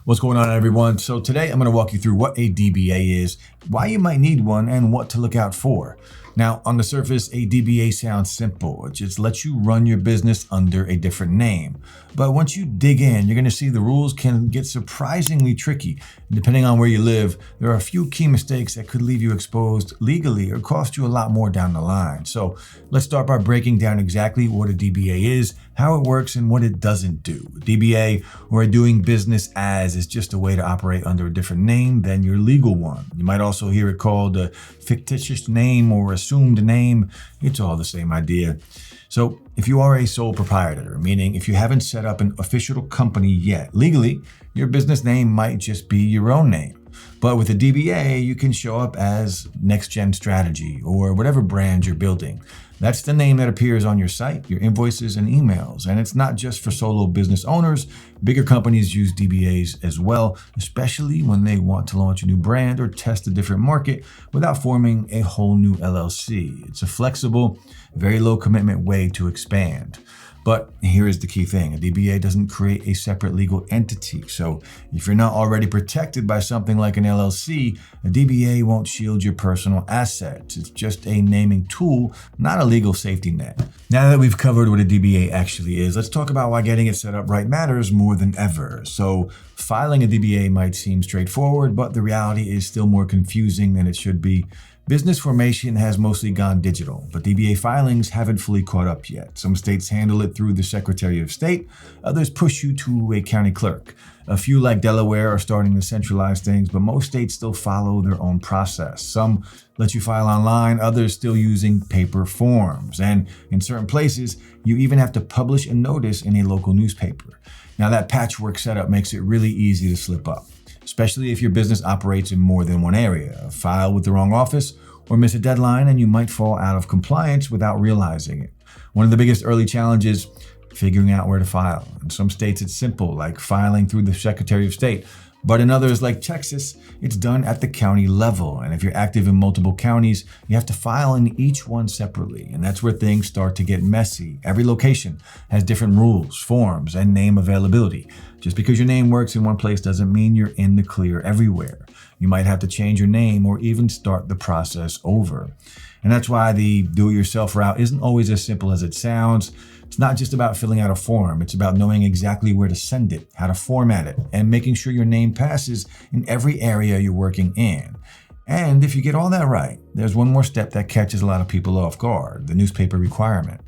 What's going on, everyone? So today I'm going to walk you through what a DBA is, why you might need one, and what to look out for. Now, on the surface, a DBA sounds simple. It just lets you run your business under a different name. But once you dig in, you're going to see the rules can get surprisingly tricky. Depending on where you live, there are a few key mistakes that could leave you exposed legally or cost you a lot more down the line. So let's start by breaking down exactly what a DBA is, how it works, and what it doesn't do. A DBA, or a doing business as, is just a way to operate under a different name than your legal one. You might also hear it called a fictitious name or assumed name. It's all the same idea. So if you are a sole proprietor, meaning if you haven't set up an official company yet, legally, your business name might just be your own name. But with a DBA, you can show up as Next Gen Strategy or whatever brand you're building. That's the name that appears on your site, your invoices, and emails. And it's not just for solo business owners. Bigger companies use DBAs as well, especially when they want to launch a new brand or test a different market without forming a whole new LLC. It's a flexible, very low commitment way to expand. But here is the key thing. A DBA doesn't create a separate legal entity. So if you're not already protected by something like an LLC, a DBA won't shield your personal assets. It's just a naming tool, not a legal safety net. Now that we've covered what a DBA actually is, let's talk about why getting it set up right matters more than ever. So filing a DBA might seem straightforward, but the reality is still more confusing than it should be. Business formation has mostly gone digital, but DBA filings haven't fully caught up yet. Some states handle it through the Secretary of State, others push you to a county clerk. A few, like Delaware, are starting to centralize things, but most states still follow their own process. Some let you file online, others still using paper forms. And in certain places, you even have to publish a notice in a local newspaper. Now, that patchwork setup makes it really easy to slip up, especially if your business operates in more than one area. File with the wrong office or miss a deadline and you might fall out of compliance without realizing it. One of the biggest early challenges, figuring out where to file. In some states it's simple, like filing through the Secretary of State. But in others, like Texas, it's done at the county level. And if you're active in multiple counties, you have to file in each one separately. And that's where things start to get messy. Every location has different rules, forms, and name availability. Just because your name works in one place doesn't mean you're in the clear everywhere. You might have to change your name or even start the process over. And that's why the do-it-yourself route isn't always as simple as it sounds. It's not just about filling out a form. It's about knowing exactly where to send it, how to format it, and making sure your name passes in every area you're working in. And if you get all that right, there's one more step that catches a lot of people off guard, the newspaper requirement.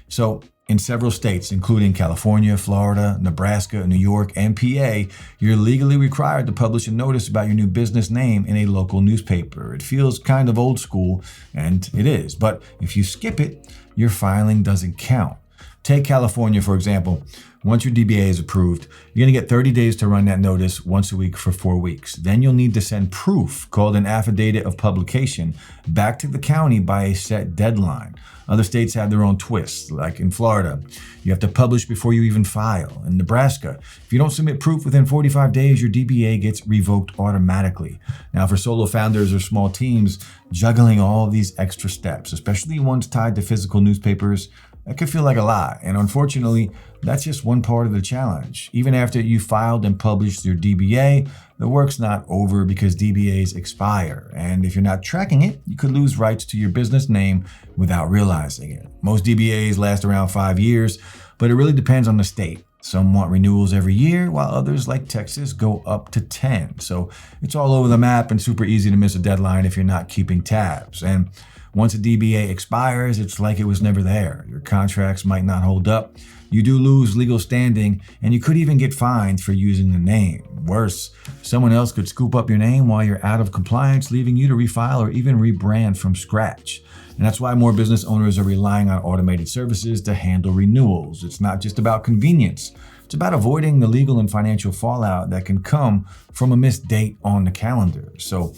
So in several states, including California, Florida, Nebraska, New York, and PA, you're legally required to publish a notice about your new business name in a local newspaper. It feels kind of old school, and it is. But if you skip it, your filing doesn't count. Take California, for example. Once your DBA is approved, you're going to get 30 days to run that notice once a week for 4 weeks. Then you'll need to send proof, called an affidavit of publication, back to the county by a set deadline. Other states have their own twists, like in Florida. You have to publish before you even file. In Nebraska, if you don't submit proof within 45 days, your DBA gets revoked automatically. Now, for solo founders or small teams, juggling all these extra steps, especially ones tied to physical newspapers, that could feel like a lot. And unfortunately, that's just one part of the challenge. Even after you filed and published your DBA, the work's not over because DBAs expire. And if you're not tracking it, you could lose rights to your business name without realizing it. Most DBAs last around 5 years, but it really depends on the state. Some want renewals every year, while others, like Texas, go up to 10. So it's all over the map and super easy to miss a deadline if you're not keeping tabs. And once a DBA expires, it's like it was never there. Your contracts might not hold up. You do lose legal standing, and you could even get fined for using the name. Worse, someone else could scoop up your name while you're out of compliance, leaving you to refile or even rebrand from scratch. And that's why more business owners are relying on automated services to handle renewals. It's not just about convenience. It's about avoiding the legal and financial fallout that can come from a missed date on the calendar. So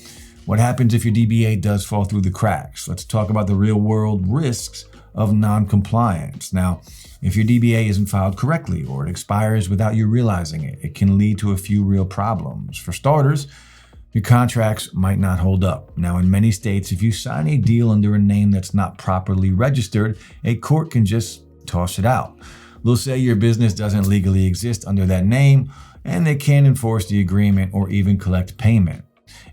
what happens if your DBA does fall through the cracks? Let's talk about the real world risks of non-compliance. Now, if your DBA isn't filed correctly or it expires without you realizing it, it can lead to a few real problems. For starters, your contracts might not hold up. Now, in many states, if you sign a deal under a name that's not properly registered, a court can just toss it out. They'll say your business doesn't legally exist under that name, and they can enforce the agreement or even collect payment.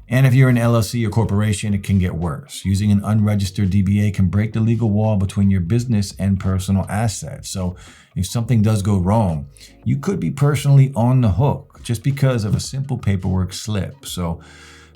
And if you're an LLC or corporation, it can get worse. Using an unregistered DBA can break the legal wall between your business and personal assets. So if something does go wrong, you could be personally on the hook just because of a simple paperwork slip. So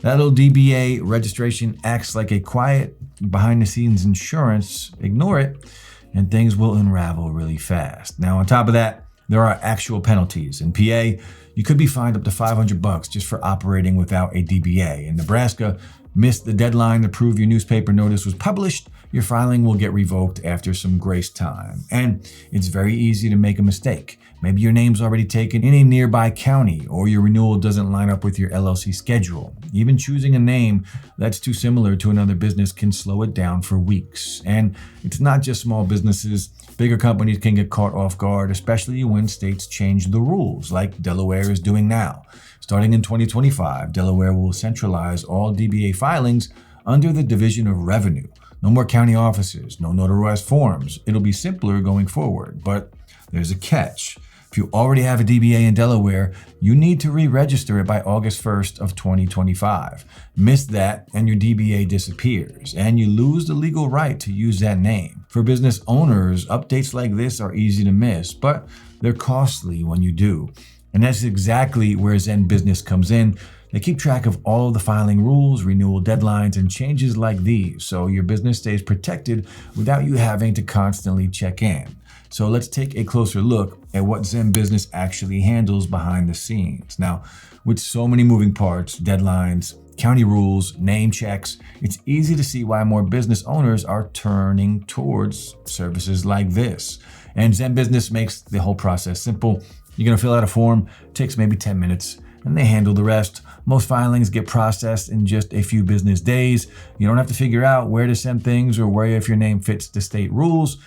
that little DBA registration acts like a quiet behind-the-scenes insurance. Ignore it, and things will unravel really fast. Now, on top of that, there are actual penalties. In PA, you could be fined up to $500 just for operating without a DBA. In Nebraska, missed the deadline to prove your newspaper notice was published, your filing will get revoked after some grace time. And it's very easy to make a mistake. Maybe your name's already taken in a nearby county, or your renewal doesn't line up with your LLC schedule. Even choosing a name that's too similar to another business can slow it down for weeks. And it's not just small businesses. Bigger companies can get caught off guard, especially when states change the rules, like Delaware is doing now. Starting in 2025, Delaware will centralize all DBA filings under the Division of Revenue. No more county offices, no notarized forms. It'll be simpler going forward, but there's a catch. If you already have a DBA in Delaware, you need to re-register it by August 1st of 2025. Miss that and your DBA disappears, and you lose the legal right to use that name. For business owners, updates like this are easy to miss, but they're costly when you do. And that's exactly where Zenbusiness comes in. They keep track of all of the filing rules, renewal deadlines, and changes like these, so your business stays protected without you having to constantly check in. So let's take a closer look at what Zenbusiness actually handles behind the scenes. Now, with so many moving parts, deadlines, county rules, name checks, it's easy to see why more business owners are turning towards services like this. And Zenbusiness makes the whole process simple. You're going to fill out a form, it takes maybe 10 minutes, and they handle the rest. Most filings get processed in just a few business days. You don't have to figure out where to send things or where if your name fits the state rules.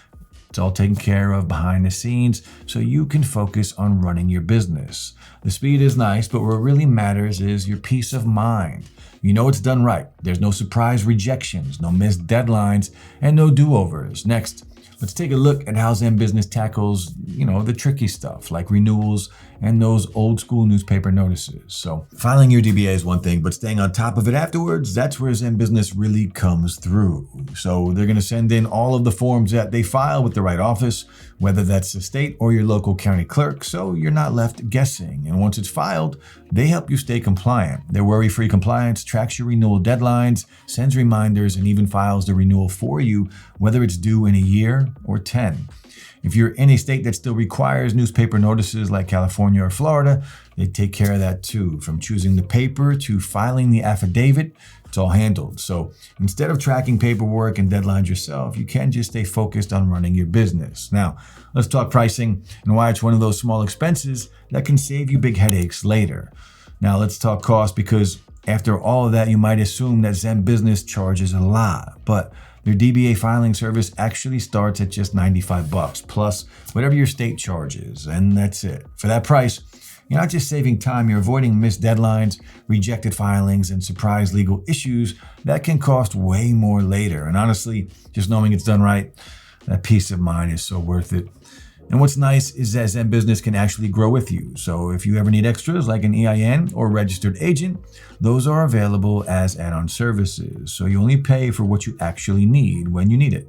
It's all taken care of behind the scenes so you can focus on running your business. The speed is nice, but what really matters is your peace of mind. You know it's done right. There's no surprise rejections, no missed deadlines, and no do-overs. Next, let's take a look at how Zenbusiness tackles, the tricky stuff like renewals and those old school newspaper notices. So filing your DBA is one thing, but staying on top of it afterwards, that's where Zenbusiness really comes through. So they're going to send in all of the forms that they file with the right office, whether that's the state or your local county clerk, so you're not left guessing. And once it's filed, they help you stay compliant. Their worry-free compliance tracks your renewal deadlines, sends reminders, and even files the renewal for you, whether it's due in a year or 10. If you're in a state that still requires newspaper notices like California or Florida, they take care of that too. From choosing the paper to filing the affidavit, it's all handled. So instead of tracking paperwork and deadlines yourself, you can just stay focused on running your business. Now, let's talk pricing and why it's one of those small expenses that can save you big headaches later. Now, let's talk cost, because after all of that, you might assume that Zenbusiness charges a lot, but their DBA filing service actually starts at just $95 plus whatever your state charges, and that's it. For that price, you're not just saving time, you're avoiding missed deadlines, rejected filings, and surprise legal issues that can cost way more later. And honestly, just knowing it's done right, that peace of mind is so worth it. And what's nice is that Zenbusiness can actually grow with you. So if you ever need extras like an EIN or registered agent, those are available as add-on services. So you only pay for what you actually need when you need it.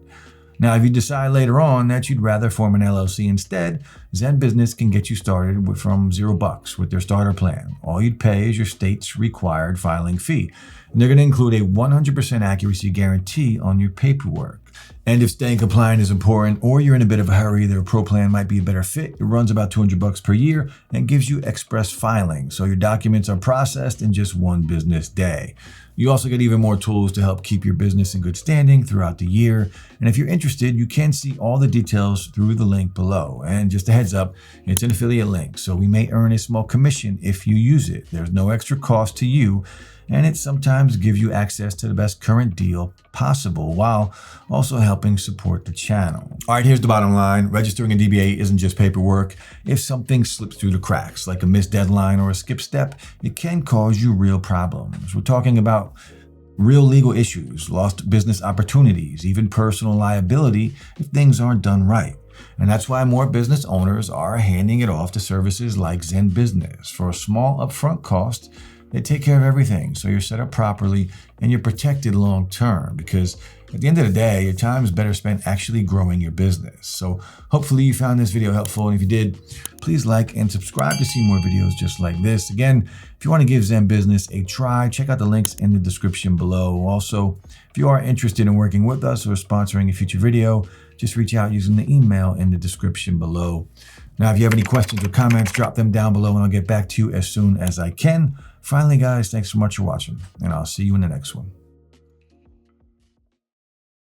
Now, if you decide later on that you'd rather form an LLC instead, Zenbusiness can get you started from $0 with their starter plan. All you'd pay is your state's required filing fee. And they're going to include a 100% accuracy guarantee on your paperwork. And if staying compliant is important, or you're in a bit of a hurry, their pro plan might be a better fit. It runs about $200 per year and gives you express filing, so your documents are processed in just one business day. You also get even more tools to help keep your business in good standing throughout the year. And if you're interested, you can see all the details through the link below. And just a heads up, it's an affiliate link, so we may earn a small commission if you use it. There's no extra cost to you, and it sometimes gives you access to the best current deal possible while also helping support the channel. All right, here's the bottom line. Registering a DBA isn't just paperwork. If something slips through the cracks, like a missed deadline or a skip step, it can cause you real problems. We're talking about real legal issues, lost business opportunities, even personal liability if things aren't done right. And that's why more business owners are handing it off to services like Zenbusiness. For a small upfront cost, they take care of everything. So you're set up properly and you're protected long term, because at the end of the day, your time is better spent actually growing your business. So hopefully you found this video helpful. And if you did, please like and subscribe to see more videos just like this. Again, if you want to give Zenbusiness a try, check out the links in the description below. Also, if you are interested in working with us or sponsoring a future video, just reach out using the email in the description below. Now, if you have any questions or comments, drop them down below and I'll get back to you as soon as I can. Finally, guys, thanks so much for watching, and I'll see you in the next one.